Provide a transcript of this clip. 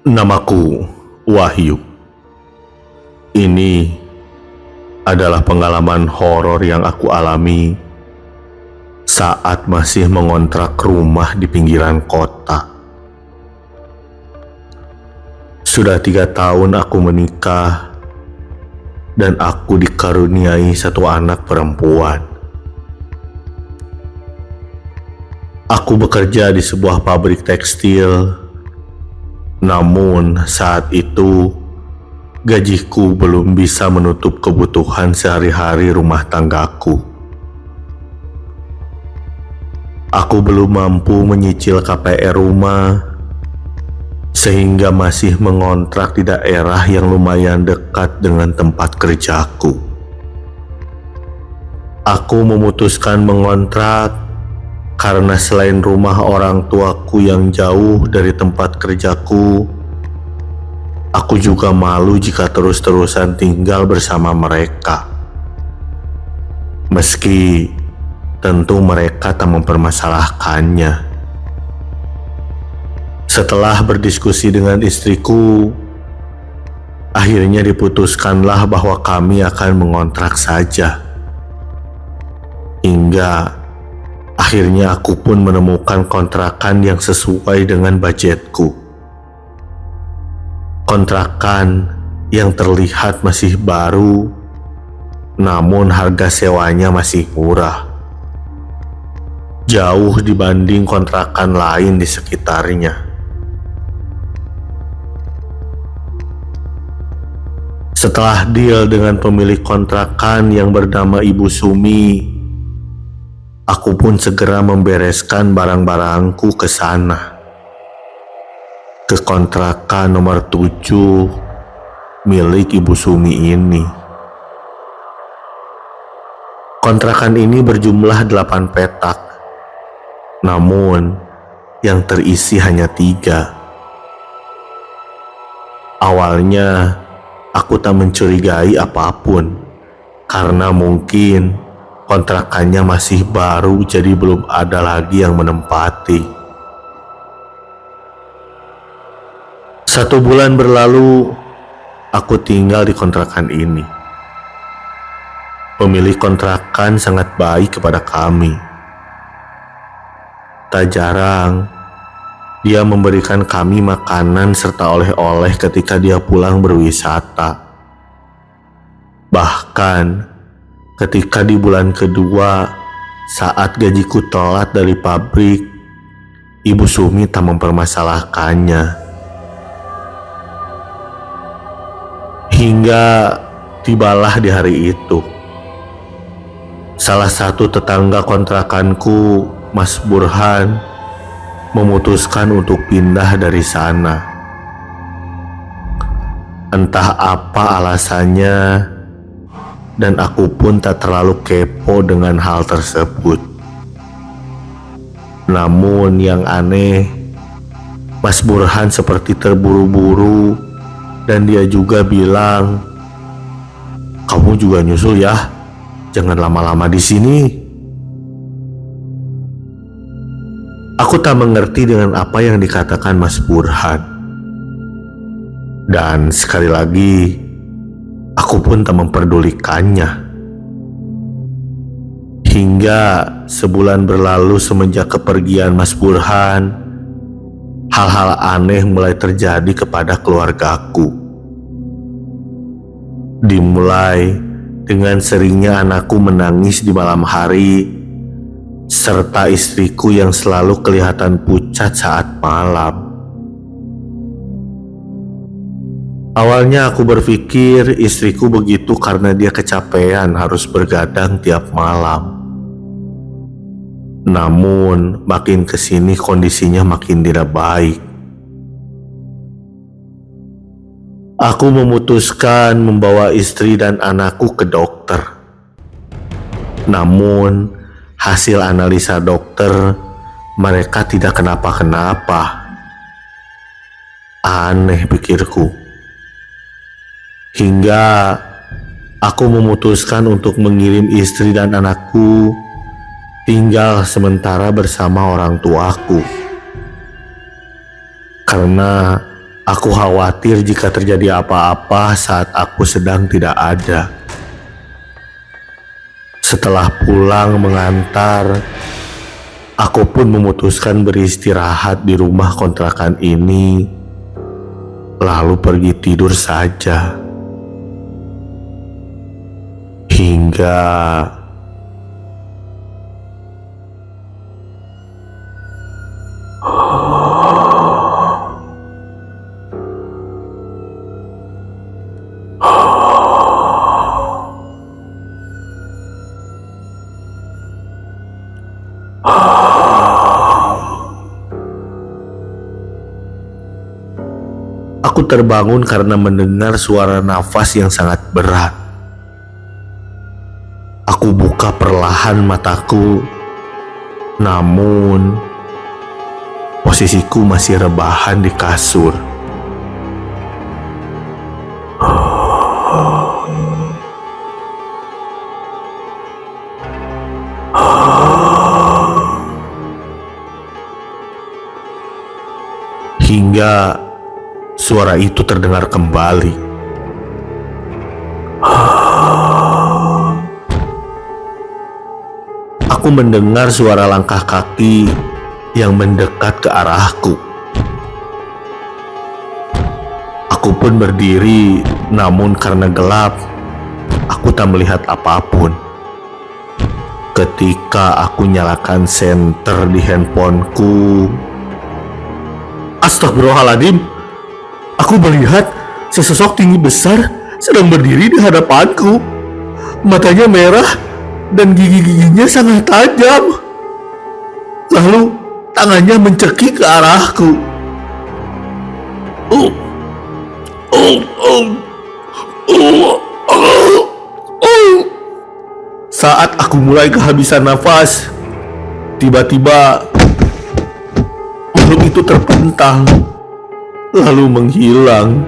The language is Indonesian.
Namaku Wahyu. Ini adalah pengalaman horor yang aku alami saat masih mengontrak rumah di pinggiran kota. Sudah 3 tahun aku menikah dan aku dikaruniai satu anak perempuan. Aku bekerja di sebuah pabrik tekstil. Namun saat itu gajiku belum bisa menutup kebutuhan sehari-hari rumah tanggaku. Aku belum mampu menyicil KPR rumah, sehingga masih mengontrak di daerah yang lumayan dekat dengan tempat kerjaku. Aku memutuskan mengontrak karena selain rumah orang tuaku yang jauh dari tempat kerjaku, aku juga malu jika terus-terusan tinggal bersama mereka. Meski tentu mereka tak mempermasalahkannya. Setelah berdiskusi dengan istriku, akhirnya diputuskanlah bahwa kami akan mengontrak saja. Hingga akhirnya aku pun menemukan kontrakan yang sesuai dengan budgetku. Kontrakan yang terlihat masih baru, namun harga sewanya masih murah. Jauh dibanding kontrakan lain di sekitarnya. Setelah deal dengan pemilik kontrakan yang bernama Ibu Sumi, aku pun segera membereskan barang-barangku ke sana. Ke kontrakan nomor 7 milik Ibu Sumi ini. Kontrakan ini berjumlah 8 petak. Namun yang terisi hanya 3. Awalnya aku tak mencurigai apapun, karena mungkin kontrakannya masih baru, jadi belum ada lagi yang menempati. 1 bulan berlalu, aku tinggal di kontrakan ini. Pemilik kontrakan sangat baik kepada kami. Tak jarang, dia memberikan kami makanan serta oleh-oleh ketika dia pulang berwisata. Bahkan ketika di bulan kedua, saat gajiku telat dari pabrik, Ibu Sumi tak mempermasalahkannya. Hingga tibalah di hari itu. Salah satu tetangga kontrakanku, Mas Burhan, memutuskan untuk pindah dari sana. Entah apa alasannya, dan aku pun tak terlalu kepo dengan hal tersebut. Namun yang aneh, Mas Burhan seperti terburu-buru dan dia juga bilang, "Kamu juga nyusul ya, jangan lama-lama di sini." Aku tak mengerti dengan apa yang dikatakan Mas Burhan. Dan sekali lagi, aku pun tak memperdulikannya. Hingga sebulan berlalu semenjak kepergian Mas Burhan, hal-hal aneh mulai terjadi kepada keluargaku. Dimulai dengan seringnya anakku menangis di malam hari, serta istriku yang selalu kelihatan pucat saat malam. Awalnya aku berpikir istriku begitu karena dia kecapean harus bergadang tiap malam. Namun makin kesini kondisinya makin tidak baik. Aku memutuskan membawa istri dan anakku ke dokter. Namun hasil analisa dokter, mereka tidak kenapa-kenapa. Aneh, pikirku. Hingga aku memutuskan untuk mengirim istri dan anakku tinggal sementara bersama orang tuaku. Karena Aku khawatir jika terjadi apa-apa saat aku sedang tidak ada. Setelah pulang mengantar, aku pun memutuskan beristirahat di rumah kontrakan ini, lalu pergi tidur saja. Hingga aku terbangun karena mendengar suara nafas yang sangat berat. Aku buka perlahan mataku, namun posisiku masih rebahan di kasur. Hingga suara itu terdengar kembali. Aku mendengar suara langkah kaki yang mendekat ke arahku. Aku pun berdiri, namun karena gelap, aku tak melihat apapun. Ketika aku nyalakan senter di handphoneku, astagfirullahaladzim, aku melihat sesosok tinggi besar sedang berdiri di hadapanku. Matanya merah dan gigi-giginya sangat tajam. Lalu tangannya mencekik ke arahku. Saat aku mulai kehabisan nafas, tiba-tiba makhluk itu terpental, lalu menghilang.